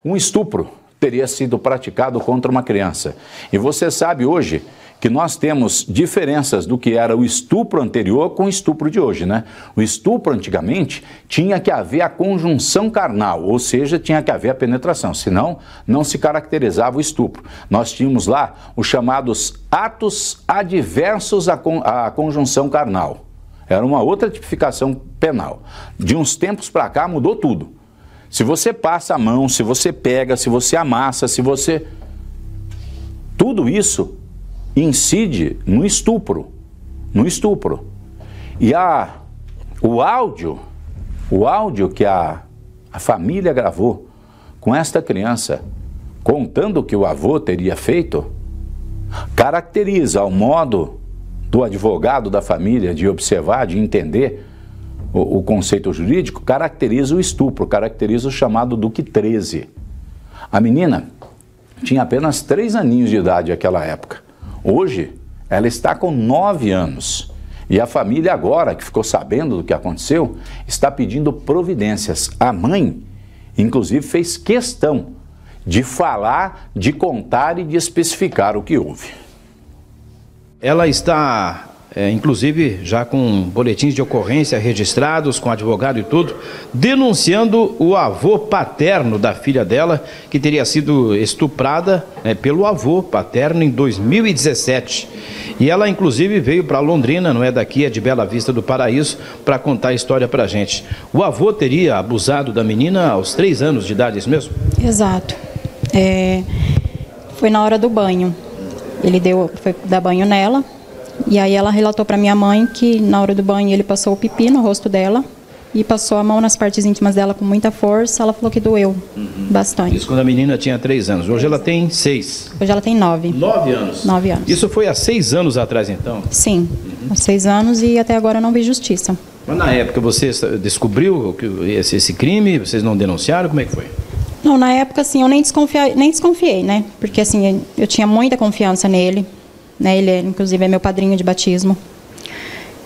Um estupro teria sido praticado contra uma criança. E você sabe hoje que nós temos diferenças do que era o estupro anterior com o estupro de hoje, né? O estupro antigamente tinha que haver a conjunção carnal, ou seja, tinha que haver a penetração, senão não se caracterizava o estupro. Nós tínhamos lá os chamados atos adversos à conjunção carnal. Era uma outra tipificação penal. De uns tempos para cá mudou tudo. Se você passa a mão, se você pega, se você amassa, se você... Tudo isso incide no estupro. E o áudio que a família gravou com esta criança, contando o que o avô teria feito, caracteriza o modo do advogado da família de observar, de entender o conceito jurídico, caracteriza o estupro, caracteriza o chamado Duque 13. A menina tinha apenas 3 aninhos de idade naquela época. Hoje, ela está com 9 anos. E a família agora, que ficou sabendo do que aconteceu, está pedindo providências. A mãe, inclusive, fez questão de falar, de contar e de especificar o que houve. Ela está... inclusive já com boletins de ocorrência registrados, com advogado e tudo, denunciando o avô paterno da filha dela, que teria sido estuprada pelo avô paterno em 2017. E ela, inclusive, veio para Londrina, não é daqui, é de Bela Vista do Paraíso, para contar a história para a gente. O avô teria abusado da menina aos 3 anos de idade, é isso mesmo? Exato. Foi na hora do banho. Ele foi dar banho nela. E aí ela relatou para minha mãe que na hora do banho ele passou o pipi no rosto dela e passou a mão nas partes íntimas dela com muita força. Ela falou que doeu bastante. Isso quando a menina tinha 3 anos. Hoje ela tem 6. Hoje ela tem 9. 9 anos? 9 anos. Isso foi há 6 anos atrás, então? Sim, há 6 anos e até agora não vi justiça. Mas na época você descobriu esse crime? Vocês não denunciaram? Como é que foi? Não, na época assim eu nem desconfiei, né? Porque assim eu tinha muita confiança nele. Né, ele, inclusive, é meu padrinho de batismo.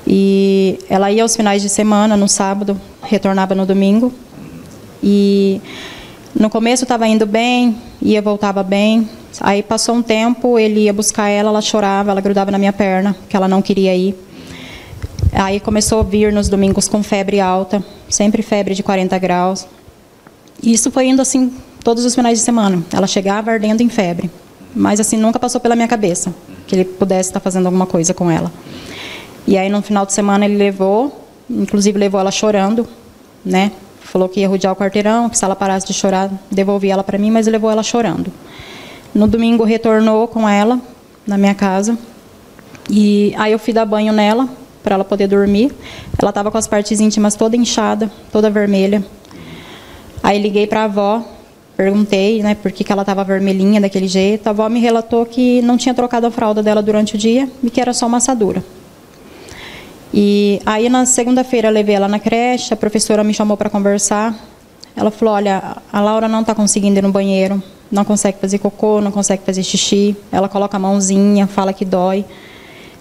E ela ia aos finais de semana, no sábado, retornava no domingo. E no começo estava indo bem, voltava bem. Aí passou um tempo, ele ia buscar ela chorava, ela grudava na minha perna, que ela não queria ir. Aí começou a vir nos domingos com febre alta, sempre febre de 40 graus. E isso foi indo assim todos os finais de semana. Ela chegava ardendo em febre. Mas assim, nunca passou pela minha cabeça que ele pudesse estar fazendo alguma coisa com ela. E aí, no final de semana, ele inclusive levou ela chorando, né? Falou que ia rodear o quarteirão, que se ela parasse de chorar, devolvia ela para mim, mas levou ela chorando. No domingo, retornou com ela, na minha casa. E aí eu fui dar banho nela, para ela poder dormir. Ela estava com as partes íntimas toda inchada, toda vermelha. Aí liguei para a avó, perguntei, né, por que ela estava vermelhinha daquele jeito. A avó me relatou que não tinha trocado a fralda dela durante o dia e que era só uma assadura. E aí, na segunda-feira, eu levei ela na creche, a professora me chamou para conversar. Ela falou, olha, a Laura não está conseguindo ir no banheiro, não consegue fazer cocô, não consegue fazer xixi. Ela coloca a mãozinha, fala que dói.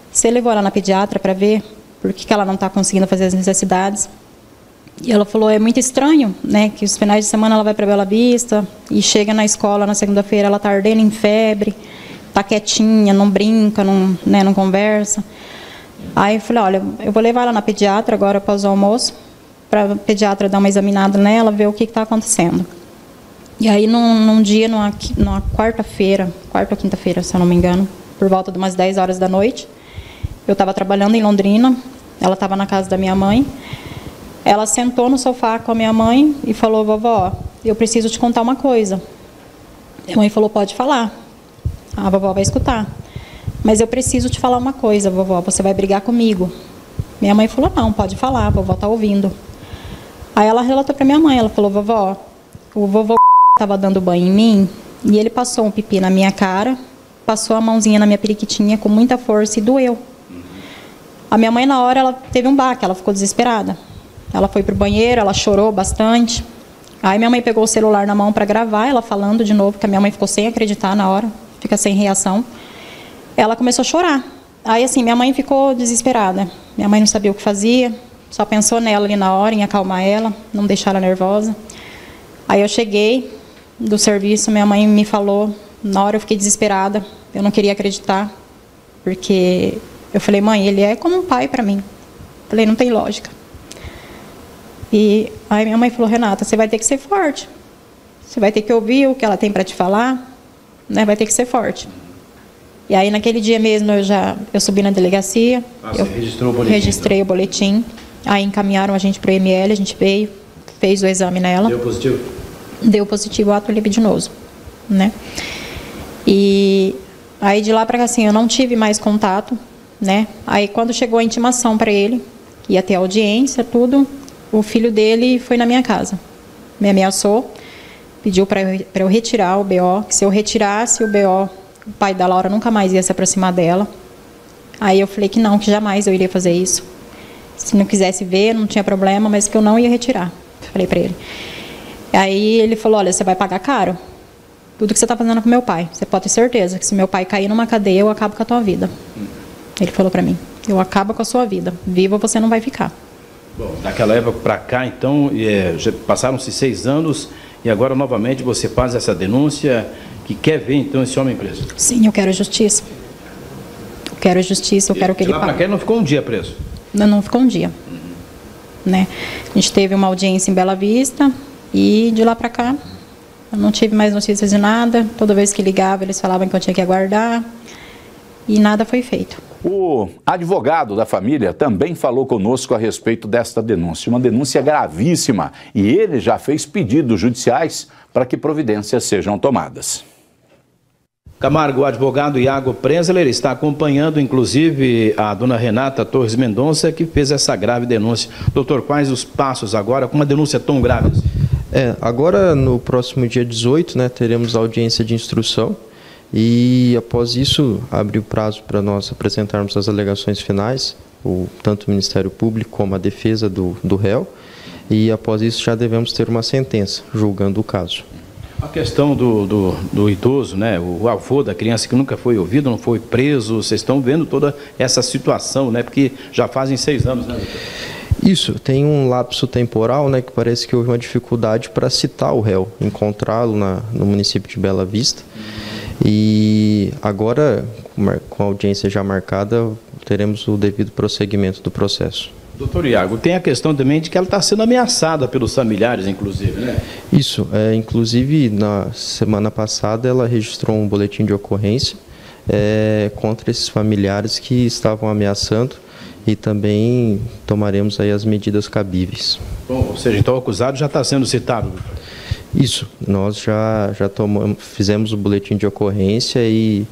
Você levou ela na pediatra para ver por que ela não está conseguindo fazer as necessidades? E ela falou, é muito estranho, né, que os finais de semana ela vai para Bela Vista e chega na escola na segunda-feira, ela está ardendo em febre, está quietinha, não brinca, não conversa. Aí eu falei, olha, eu vou levar ela na pediatra agora após o almoço, para a pediatra dar uma examinada nela, ver o que está acontecendo. E aí num dia, numa quarta-feira, quarta ou quinta-feira, se eu não me engano, por volta de umas 10 horas da noite, eu estava trabalhando em Londrina, ela estava na casa da minha mãe. Ela sentou no sofá com a minha mãe e falou, vovó, eu preciso te contar uma coisa. Minha mãe falou, pode falar. A vovó vai escutar. Mas eu preciso te falar uma coisa, vovó, você vai brigar comigo. Minha mãe falou, não, pode falar, a vovó está ouvindo. Aí ela relatou para minha mãe, ela falou, vovó, o vovô estava dando banho em mim e ele passou um pipi na minha cara, passou a mãozinha na minha periquitinha com muita força e doeu. A minha mãe, na hora, ela teve um baque, ela ficou desesperada. Ela foi para o banheiro, ela chorou bastante. Aí minha mãe pegou o celular na mão para gravar, ela falando de novo, que a minha mãe ficou sem acreditar na hora, fica sem reação. Ela começou a chorar. Aí assim, minha mãe ficou desesperada. Minha mãe não sabia o que fazia, só pensou nela ali na hora, em acalmar ela, não deixar ela nervosa. Aí eu cheguei, do serviço, minha mãe me falou, na hora eu fiquei desesperada, eu não queria acreditar, porque eu falei, mãe, ele é como um pai para mim. Falei, não tem lógica. E aí minha mãe falou, Renata, você vai ter que ser forte. Você vai ter que ouvir o que ela tem para te falar, né? Vai ter que ser forte. E aí naquele dia mesmo eu subi na delegacia, eu registrou o boletim, registrei o boletim, aí encaminharam a gente para o IML, a gente veio, fez o exame nela. Deu positivo? Deu positivo ato libidinoso, né? E aí de lá para cá, assim, eu não tive mais contato, né? Aí quando chegou a intimação para ele, que ia ter audiência, tudo, o filho dele foi na minha casa, me ameaçou, pediu para eu retirar o BO, que se eu retirasse o BO, o pai da Laura nunca mais ia se aproximar dela. Aí eu falei que não, que jamais eu iria fazer isso. Se não quisesse ver, não tinha problema, mas que eu não ia retirar. Falei para ele. Aí ele falou, olha, você vai pagar caro. Tudo que você está fazendo com meu pai. Você pode ter certeza que se meu pai cair numa cadeia, eu acabo com a tua vida. Ele falou para mim, eu acabo com a sua vida. Viva você não vai ficar. Bom, daquela época para cá, então, já passaram-se 6 anos e agora novamente você faz essa denúncia que quer ver então esse homem preso. Sim, eu quero justiça. Eu quero justiça, eu quero que ele pague. Lá para cá ele não ficou um dia preso? Não ficou um dia. Né? A gente teve uma audiência em Bela Vista e de lá para cá eu não tive mais notícias de nada. Toda vez que ligava eles falavam que eu tinha que aguardar e nada foi feito. O advogado da família também falou conosco a respeito desta denúncia, uma denúncia gravíssima, e ele já fez pedidos judiciais para que providências sejam tomadas. Camargo, o advogado Iago Prenzler está acompanhando, inclusive, a dona Renata Torres Mendonça, que fez essa grave denúncia. Doutor, quais os passos agora com uma denúncia tão grave? Agora, no próximo dia 18, né, teremos a audiência de instrução e, após isso, abre o prazo para nós apresentarmos as alegações finais, tanto o Ministério Público como a defesa do réu, e, após isso, já devemos ter uma sentença julgando o caso. A questão do idoso, né, o avô da criança que nunca foi ouvido, não foi preso, vocês estão vendo toda essa situação, né, porque já fazem 6 anos, né, doutor? Isso, tem um lapso temporal, né, que parece que houve uma dificuldade para citar o réu, encontrá-lo no município de Bela Vista. E agora, com a audiência já marcada, teremos o devido prosseguimento do processo. Doutor Iago, tem a questão também de que ela está sendo ameaçada pelos familiares, inclusive, né? Isso, inclusive na semana passada ela registrou um boletim de ocorrência contra esses familiares que estavam ameaçando e também tomaremos aí as medidas cabíveis. Bom, ou seja, então o acusado já está sendo citado, doutor? Isso, nós já fizemos o boletim de ocorrência e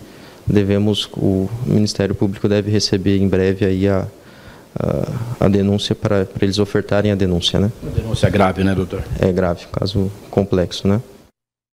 o Ministério Público deve receber em breve aí a denúncia para eles ofertarem a denúncia, né? Uma denúncia grave, né, doutor? É grave, caso complexo, né?